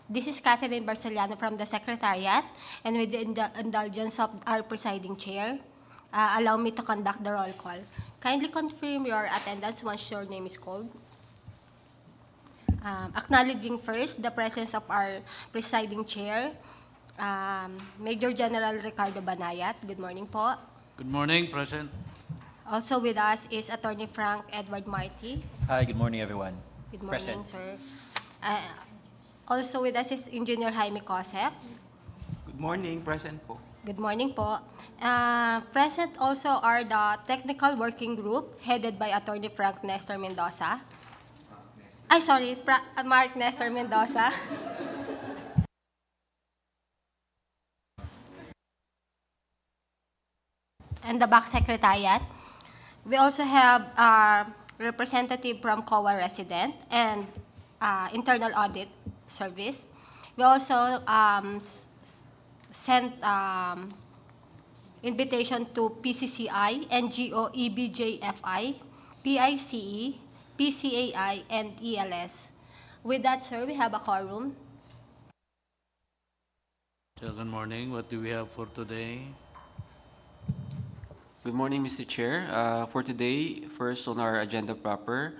This is Catherine Barceliano from the Secretariat, and with the indulgence of our presiding chair, allow me to conduct the roll call. Kindly confirm your attendance once your name is called. Acknowledging first the presence of our presiding chair, Major General Ricardo Banayat. Good morning po. Good morning, Present. Also with us is Attorney Frank Edward Marty. Hi, good morning, everyone. Good morning, Present. sir. Also with us is Engineer Jaime Cosep. Good morning, present po. Good morning po. Present also are the technical working group headed by Attorney Frank Nestor Mendoza. Mark Nestor Mendoza. And the BAC Secretariat. We also have a representative from COA resident and Internal Audit Service. We also sent invitation to PCCI, NGO, EBJFI, PICE, PCAI, and ELS. With that, sir, we have a quorum. So, good morning. What do we have for today? Good morning, Mr. Chair. For today, first on our agenda proper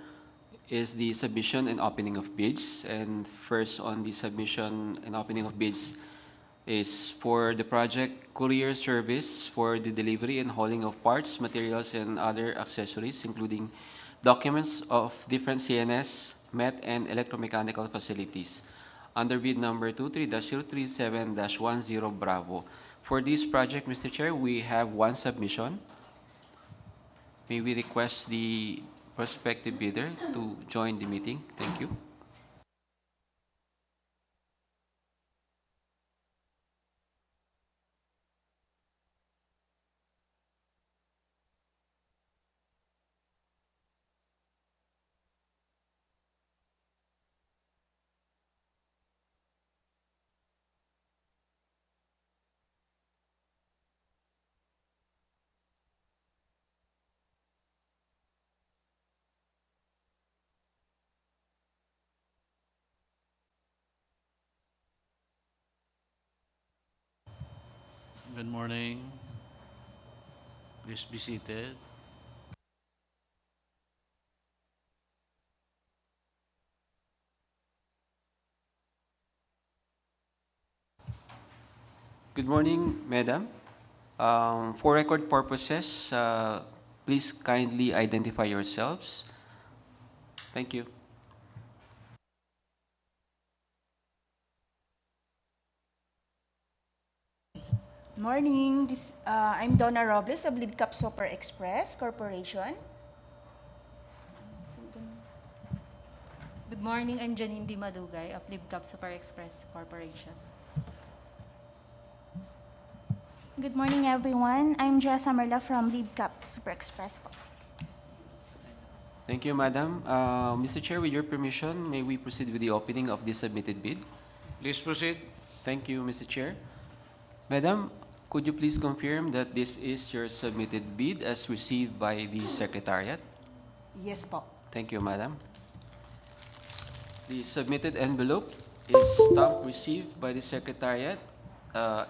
is the submission and opening of bids. And first on the submission and opening of bids is for the project Courier Service for the delivery and hauling of parts, materials, and other accessories, including documents of different CNS, MET, and electromechanical facilities. Under bid number 23-037-10 Bravo. For this project, Mr. Chair, we have one submission. May we request the prospective bidder to join the meeting? Thank you. Good morning. Please be seated. Good morning, Madam. For record purposes, please kindly identify yourselves. Thank you. Morning. I'm Donna Robles of CAAP Super Express Corporation. Good morning, I'm Janine D. Madugay of CAAP Super Express Corporation. Good morning, everyone. I'm Jessa Merla from CAAP Super Express. Thank you, Madam. Mr. Chair, with your permission, may we proceed with the opening of this submitted bid? Please proceed. Thank you, Mr. Chair. Madam, could you please confirm that this is your submitted bid as received by the Secretariat? Yes po. Thank you, Madam. The submitted envelope is stamped received by the Secretariat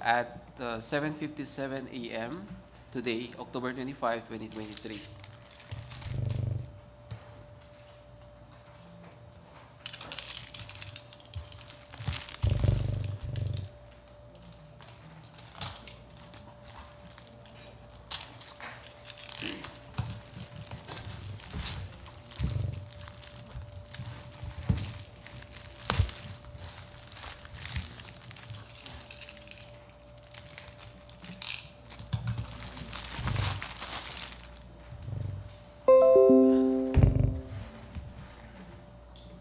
at 7:57 a.m. today, October 25, 2023.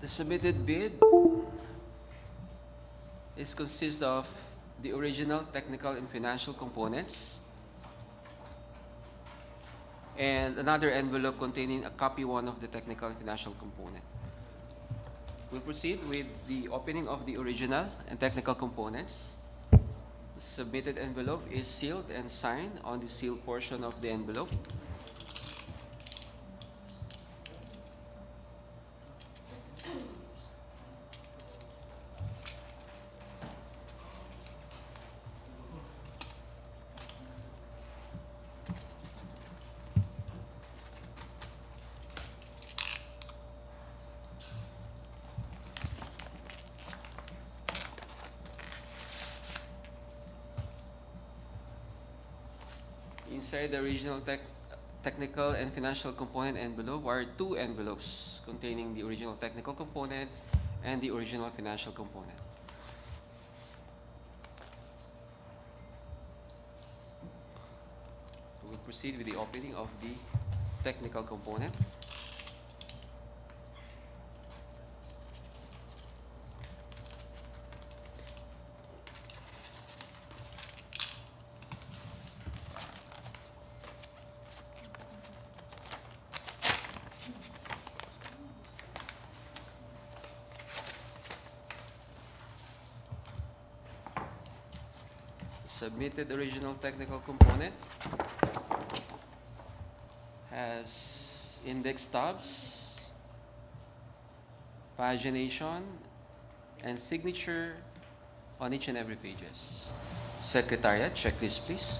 The submitted bid consists of the original technical and financial components and another envelope containing a copy one of the technical and financial component. We'll proceed with the opening of the original and technical components. The submitted envelope is sealed and signed on the sealed portion of the envelope. Inside the original technical and financial component envelope are two envelopes containing the original technical component and the original financial component. We will proceed with the opening of the technical component. Submitted original technical component has index tabs, pagination, and signature on each and every pages. Secretariat, checklist please.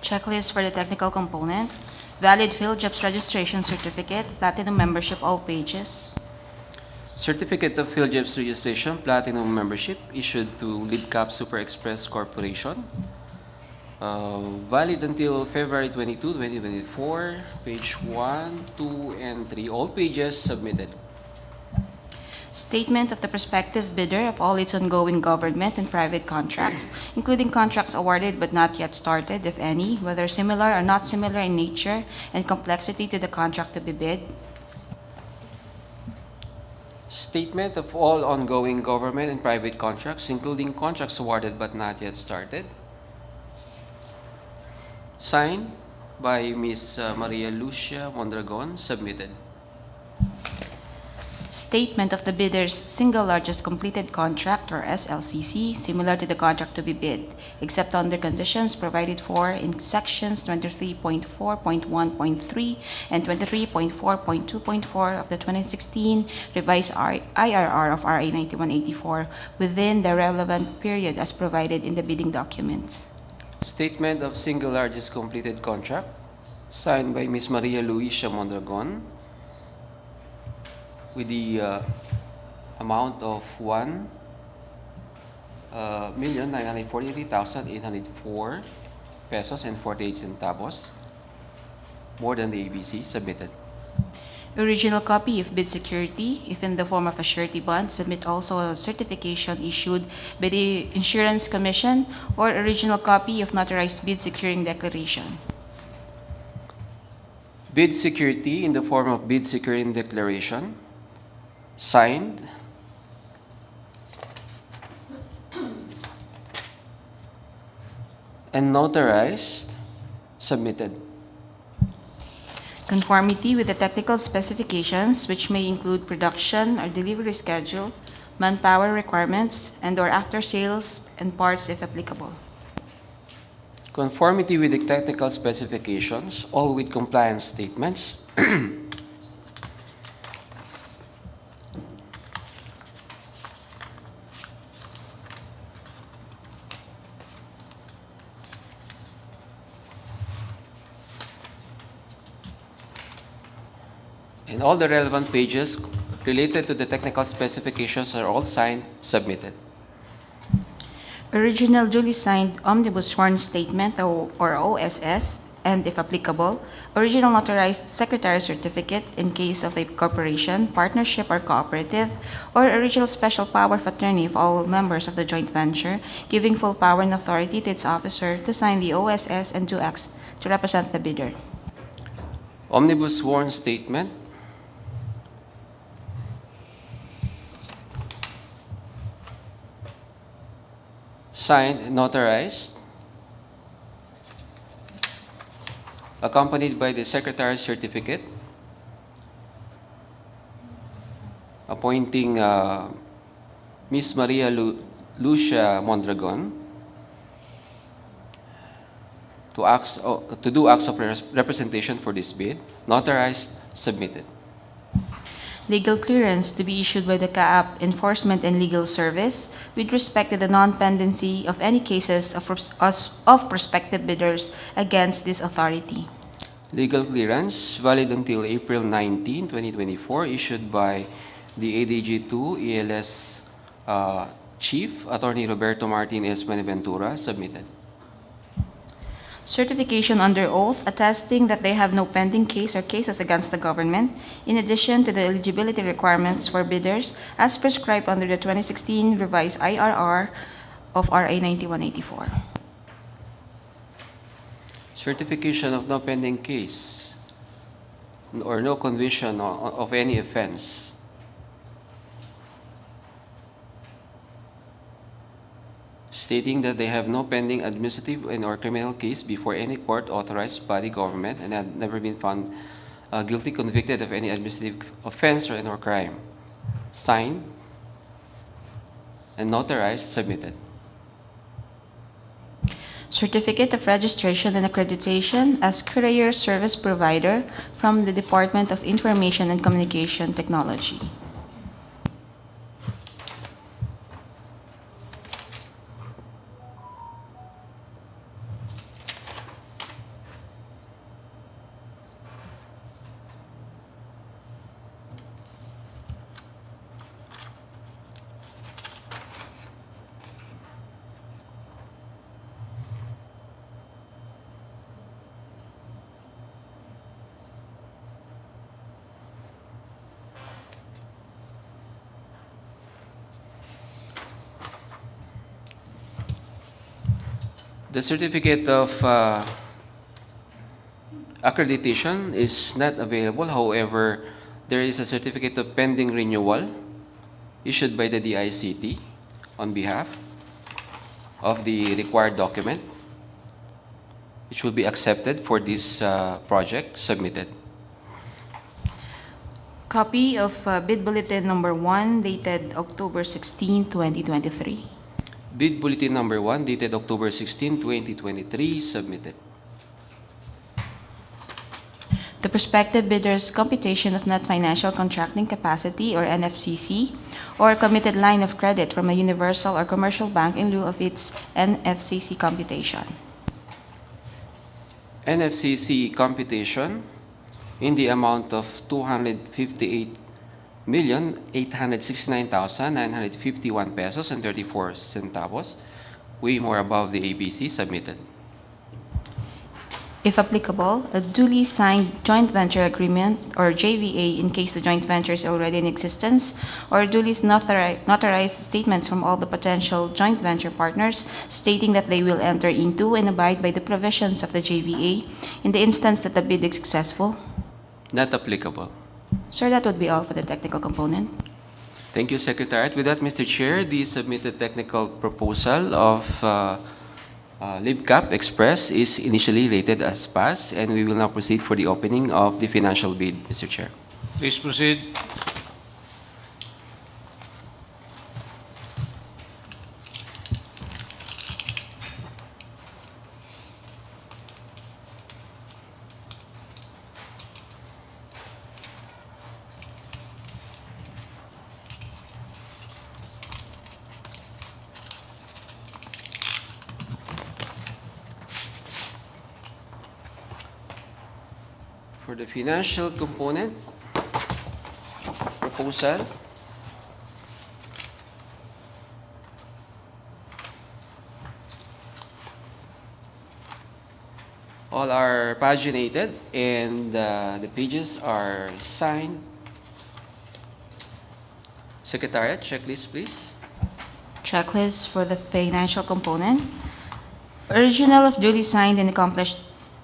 Checklist for the technical component. Valid field jobs registration certificate, platinum membership, all pages. Certificate of Field Jobs Registration, Platinum Membership, issued to LibCap Super Express Corporation. Valid until February 22, 2024. Page 1, 2, and 3. All pages submitted. Statement of the prospective bidder of all its ongoing government and private contracts, including contracts awarded but not yet started, if any, whether similar or not similar in nature and complexity to the contract to be bid. Statement of all ongoing government and private contracts, including contracts awarded but not yet started. Signed by Ms. Maria Lucia Mondragon, submitted. Statement of the bidder's single largest completed contract, or SLCC, similar to the contract to be bid, except under conditions provided for in sections 23.4.1.3 and 23.4.2.4 of the 2016 revised IRR of RA 9184 within the relevant period as provided in the bidding documents. Statement of single largest completed contract, signed by Ms. Maria Lucia Mondragon, with the amount of 1,943,804 pesos and 48 centavos, more than the ABC, submitted. Original copy of bid security, if in the form of a surety bond, submit also a certification issued by the Insurance Commission or original copy of notarized bid securing declaration. Bid security in the form of bid securing declaration, signed and notarized, submitted. Conformity with the technical specifications, which may include production or delivery schedule, manpower requirements, and/or after-sales and parts if applicable. Conformity with the technical specifications, all with compliance statements. And all the relevant pages related to the technical specifications are all signed, submitted. Original duly signed Omnibus Sworn Statement or OSS, and if applicable, original notarized secretary certificate in case of a corporation, partnership, or cooperative, or original special power of attorney of all members of the joint venture, giving full power and authority to its officer to sign the OSS and to act to represent the bidder. Omnibus Sworn Statement. Signed and notarized, accompanied by the Secretary's certificate, appointing Ms. Maria Lucia Mondragon to do acts of representation for this bid, notarized, submitted. Legal clearance to be issued by the CAAP Enforcement and Legal Service with respect to the non-pendency of any cases of prospective bidders against this authority. Legal clearance valid until April 19, 2024, issued by the ADG2 ELS Chief Attorney Roberto Martin S. Buenaventura, submitted. Certification under oath attesting that they have no pending case or cases against the government, in addition to the eligibility requirements for bidders as prescribed under the 2016 revised IRR of RA 9184. Certification of no pending case or no conviction of any offense. Stating that they have no pending administrative and/or criminal case before any court authorized by the government and have never been found guilty, convicted of any administrative offense or crime. Signed and notarized, submitted. Certificate of registration and accreditation as Courier Service provider from the Department of Information and Communication Technology. The certificate of accreditation is not available. However, there is a certificate of pending renewal issued by the DICT on behalf of the required document, which will be accepted for this project, submitted. Copy of bid bulletin number 1 dated October 16, 2023. Bid Bulletin Number 1 dated October 16, 2023, submitted. The prospective bidder's computation of net financial contracting capacity, or NFCC, or committed line of credit from a universal or commercial bank in lieu of its NFCC computation. NFCC computation in the amount of 258,869,951 pesos and 34 centavos, way more above the ABC, submitted. If applicable, a duly signed joint venture agreement, or JVA, in case the joint venture is already in existence, or duly notarized statements from all the potential joint venture partners stating that they will enter into and abide by the provisions of the JVA in the instance that the bid is successful. Not applicable. Sir, that would be all for the technical component. Thank you, Secretariat. With that, Mr. Chair, the submitted technical proposal of LibCAP Express is initially rated as passed, and we will now proceed for the opening of the financial bid, Mr. Chair. Please proceed. For the financial component proposal, all are paginated and the pages are signed. Secretariat, checklist, please. Checklist for the financial component. Original of duly signed and accomplished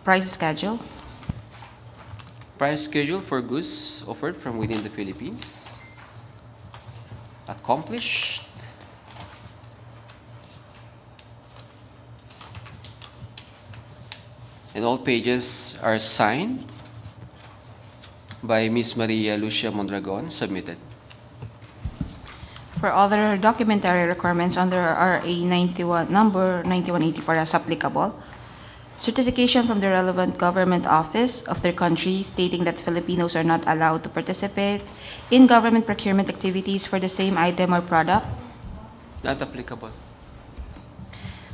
price schedule. Price schedule for goods offered from within the Philippines. Accomplished. And all pages are signed by Ms. Maria Lucia Mondragon, submitted. For other documentary requirements under RA 91, number 9184 as applicable, certification from the relevant government office of their country stating that Filipinos are not allowed to participate in government procurement activities for the same item or product. Not applicable.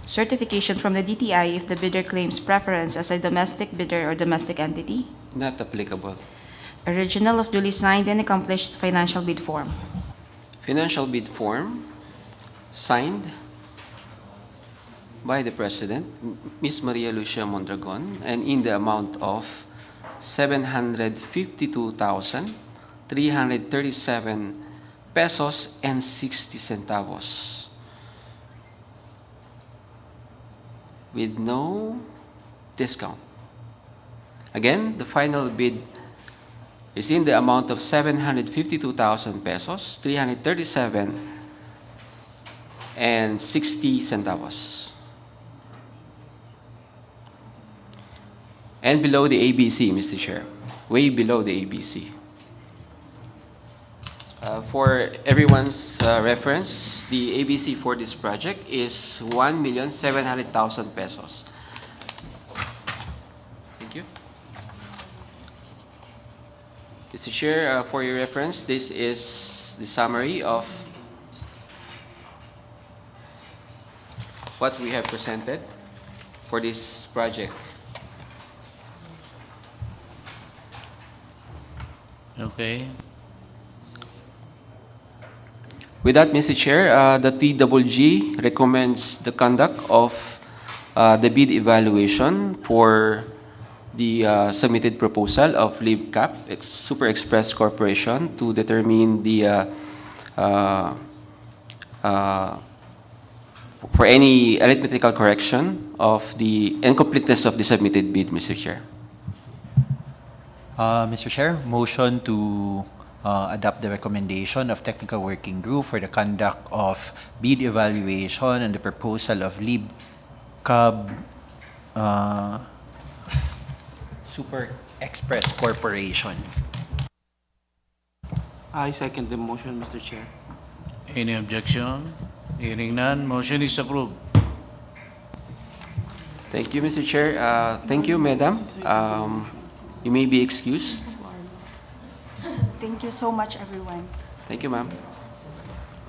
Certification from the DTI if the bidder claims preference as a domestic bidder or domestic entity. Not applicable. Original of duly signed and accomplished financial bid form. Financial bid form, signed by the President, Ms. Maria Lucia Mondragon, and in the amount of 752,337 pesos and 60 centavos. With no discount. Again, the final bid is in the amount of 752,000 pesos, 337 and 60 centavos. And below the ABC, Mr. Chair, way below the ABC. For everyone's reference, the ABC for this project is 1,700,000 pesos. Thank you. Mr. Chair, for your reference, this is the summary of what we have presented for this project. Okay. With that, Mr. Chair, the TWG recommends the conduct of the bid evaluation for the submitted proposal of CAAP, Super Express Corporation, to determine the for any arithmetical correction of the incompleteness of the submitted bid, Mr. Chair. Mr. Chair, motion to adopt the recommendation of Technical Working Group for the conduct of bid evaluation and the proposal of CAAP Super Express Corporation. I second the motion, Mr. Chair. Any objection? Hearing none, motion is approved. Thank you, Mr. Chair. Thank you, Madam. You may be excused. Thank you so much, everyone. Thank you, ma'am.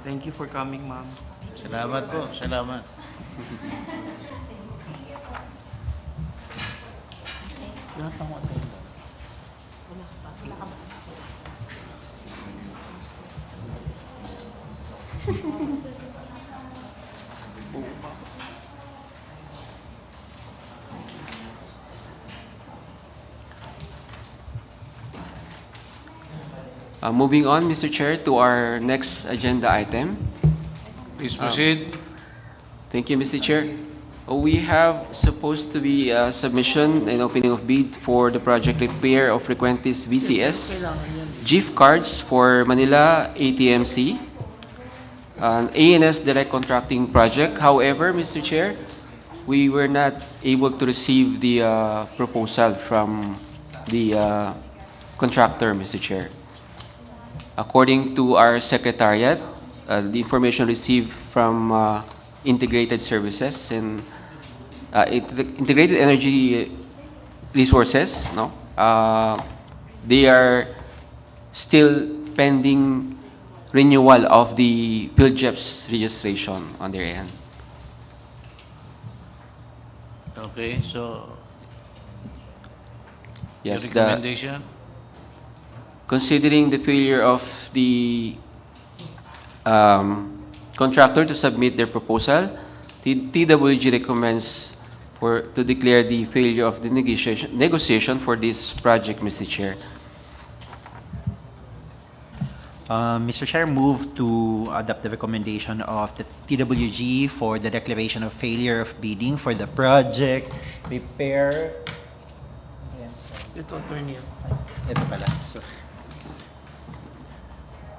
Thank you for coming, ma'am. Salamat po, salamat. Moving on, Mr. Chair, to our next agenda item. Please proceed. Thank you, Mr. Chair. We have supposed to be a submission and opening of bid for the project repair of Frequentis VCS GIF cards for Manila ATMC, an ANS direct contracting project. However, Mr. Chair, we were not able to receive the proposal from the contractor, Mr. Chair. According to our secretariat, the information received from Integrated Services and Integrated Energy Resources, no, they are still pending renewal of the PhilJEP's registration on their end. Okay, so Yes, your the recommendation? considering the failure of the contractor to submit their proposal, TWG recommends to declare the failure of the negotiation for this project, Mr. Chair. Mr. Chair, move to adopt the recommendation of the TWG for the declaration of failure of bidding for the project repair. Ito, attorney. Ito pala. So,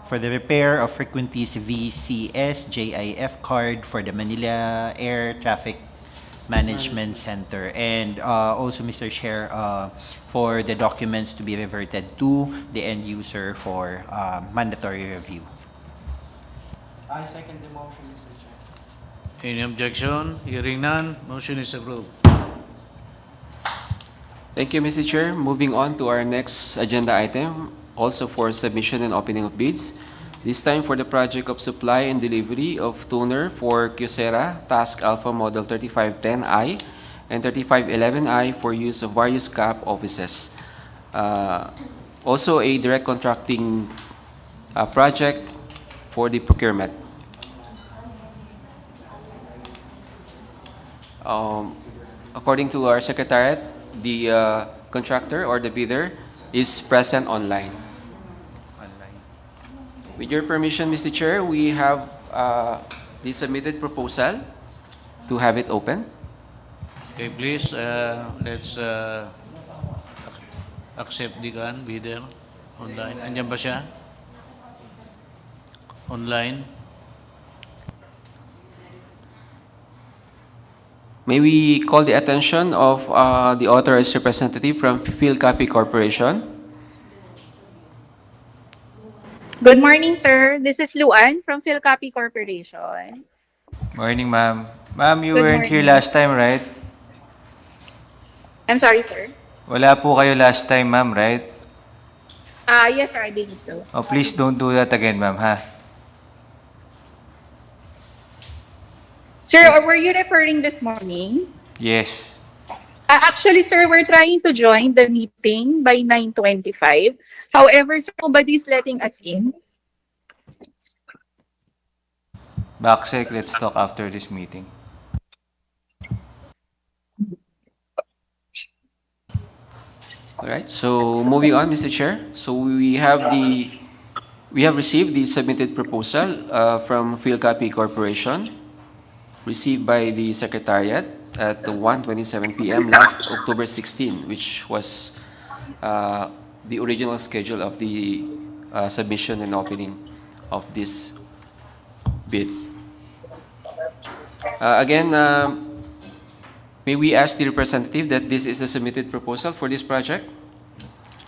for the repair of Frequentis VCS JIF card for the Manila Air Traffic Management Center. And also, Mr. Chair, for the documents to be reverted to the end user for mandatory review. I second the motion, Mr. Chair. Any objection? Hearing none, motion is approved. Thank you, Mr. Chair. Moving on to our next agenda item, also for submission and opening of bids. This time for the project of supply and delivery of toner for Kyocera, Taskalfa Model 3510I and 3511I for use of various CAAP offices. Also a direct contracting project for the procurement. According to our secretariat, the contractor or the bidder is present online. With your permission, Mr. Chair, we have the submitted proposal to have it open. Okay, please, let's accept the bidder online. Andiyan ba siya? Online. May we call the attention of the authorized representative from Philcapi Corporation. Good morning, sir. This is Luan from Philcapi Corporation. Morning, ma'am. Ma'am, you Good weren't here morning. last time, right? I'm sorry, sir. Wala po kayo last time, ma'am, right? Yes, sir, I believe so. Oh, please don't do that again, ma'am, ha? Sir, were you referring this morning? Yes. Actually, sir, we're trying to join the meeting by 9:25. However, sir, nobody's letting us in. Backsec, let's talk after this meeting. All right. So moving on, Mr. Chair. So we have received the submitted proposal from Philcapi Corporation, received by the Secretariat at 1:27 p.m. last October 16, which was the original schedule of the submission and opening of this bid. Again, may we ask the representative that this is the submitted proposal for this project?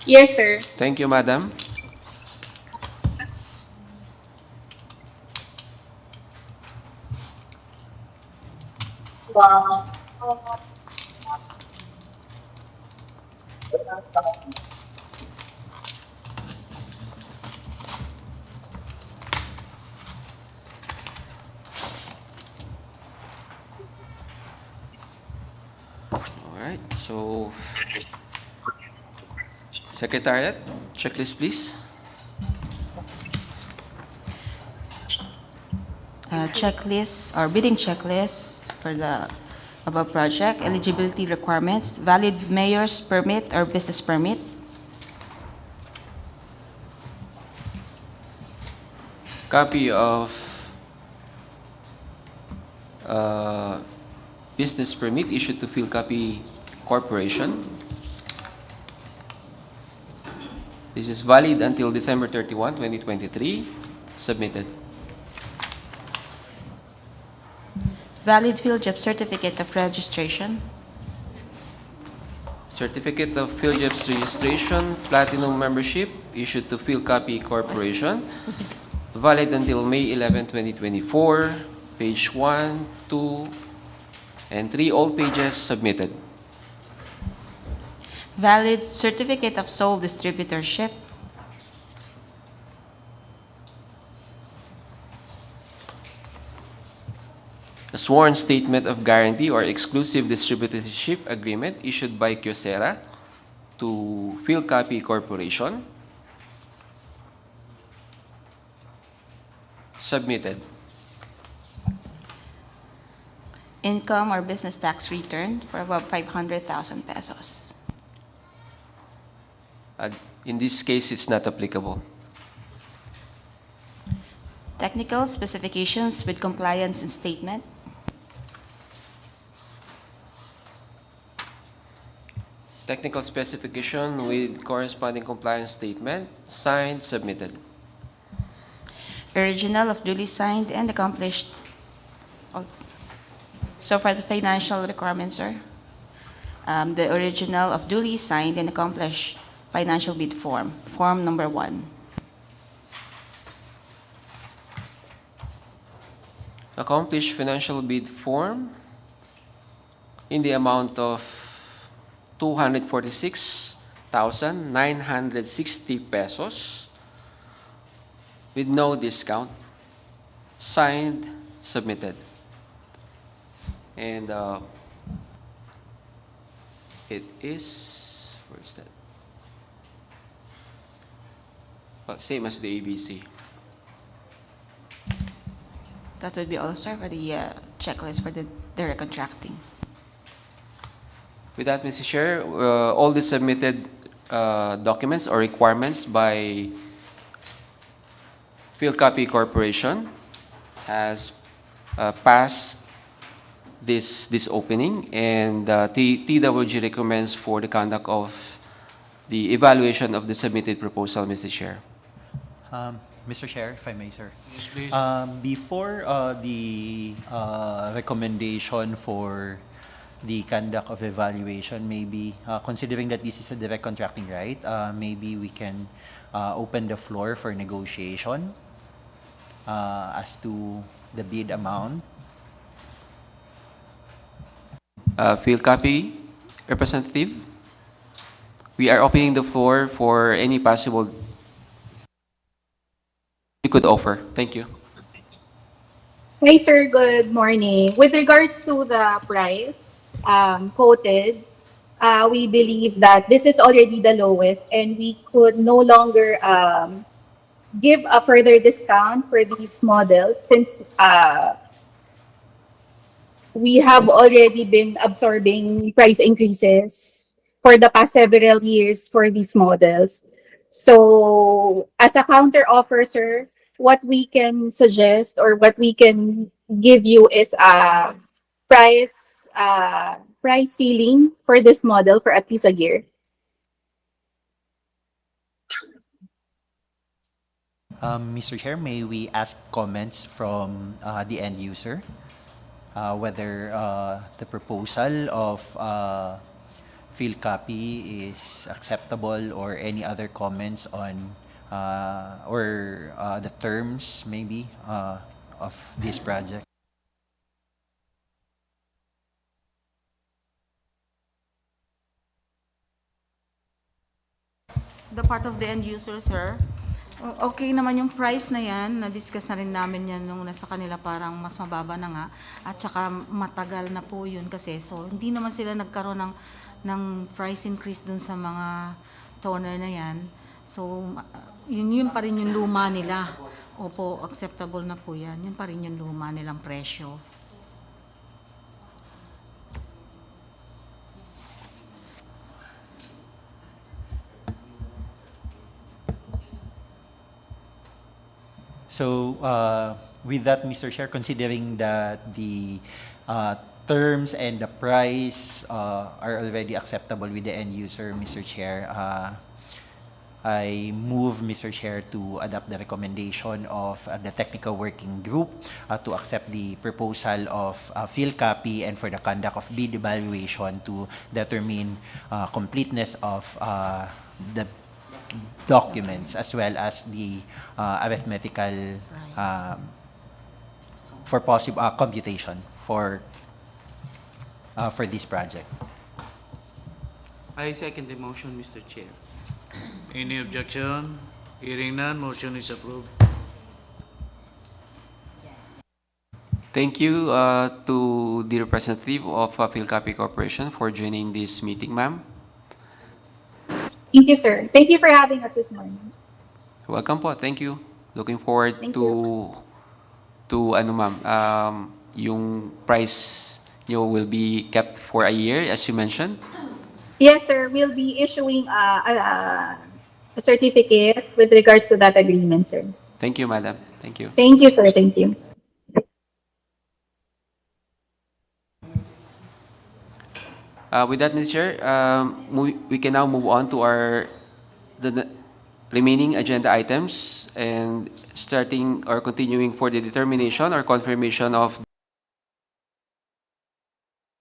Yes, sir. Thank you, madam. All right, so Secretariat, checklist, please. Checklist or bidding checklist for the above project, eligibility requirements, valid mayor's permit or business permit, Copy of business permit issued to Philcapi Corporation. This is valid until December 31, 2023. Submitted. valid field job certificate of registration, Certificate of PhilJobs registration, platinum membership issued to Philcapi Corporation. Valid until May 11, 2024. Page 1, 2, and 3. All pages submitted. valid certificate of sole distributorship, A sworn statement of guarantee or exclusive distributorship agreement issued by Kyocera to Philcapi Corporation. Submitted. income or business tax return for above 500,000 pesos. In this case, it's not applicable. Technical specifications with compliance and statement, Technical specification with corresponding compliance statement, signed, submitted. original of duly signed and accomplished. Oh, so for the financial requirements, sir, the original of duly signed and accomplished financial bid form, form number 1. Accomplished financial bid form in the amount of 246,960 pesos with no discount, signed, submitted. And it is, where is that? Well, same as the ABC. That would be all, sir, for the checklist for the direct contracting. With that, Mr. Chair, all the submitted documents or requirements by Field Copy Corporation has passed this opening, and TWG recommends for the conduct of the evaluation of the submitted proposal, Mr. Chair. Mr. Chair, if I may, sir. Yes, please. Before the recommendation for the conduct of evaluation, maybe considering that this is a direct contracting right, maybe we can open the floor for negotiation as to the bid amount. Field Copy Representative, we are opening the floor for any possible you could offer. Thank you. Hi, sir. Good morning. With regards to the price quoted, we believe that this is already the lowest, and we could no longer give a further discount for these models since we have already been absorbing price increases for the past several years for these models. So, as a counter offer, sir, what we can suggest or what we can give you is a price ceiling for this model for at least a year. Mr. Chair, may we ask comments from the end user? Whether the proposal of field copy is acceptable, or any other comments on or the terms maybe of this project. The part of the end user, sir, okay naman yung price na yan. Na-discuss na rin namin yan nung nasa kanila, parang mas mababa na nga. At saka matagal na po yun kasi. So, hindi naman sila nagkaroon ng price increase dun sa mga toner na yan. So, yun pa rin yung luma nila. Opo, acceptable na po yan. Yun pa rin yung luma nilang presyo. So, with that, Mr. Chair, considering that the terms and the price are already acceptable with the end user, Mr. Chair, I move, Mr. Chair, to adopt the recommendation of the technical working group to accept the proposal of field copy and for the conduct of bid evaluation to determine completeness of the documents as well as the arithmetical for possible computation for this project. I second the motion, Mr. Chair. Any objection? Hearing none, motion is approved. Thank you to the representative of Field Copy Corporation for joining this meeting, ma'am. Thank you, sir. Thank you for having us this morning. Welcome po. Thank you. Looking forward Thank to ano ma'am, yung price nyo will be kept for a year as you mentioned. Yes, sir. We'll be issuing a certificate with regards to that agreement, sir. Thank you, madam. Thank you. Thank you, sir. Thank you. With that, Mr. Chair, we can now move on to the remaining agenda items and starting or continuing for the determination or confirmation of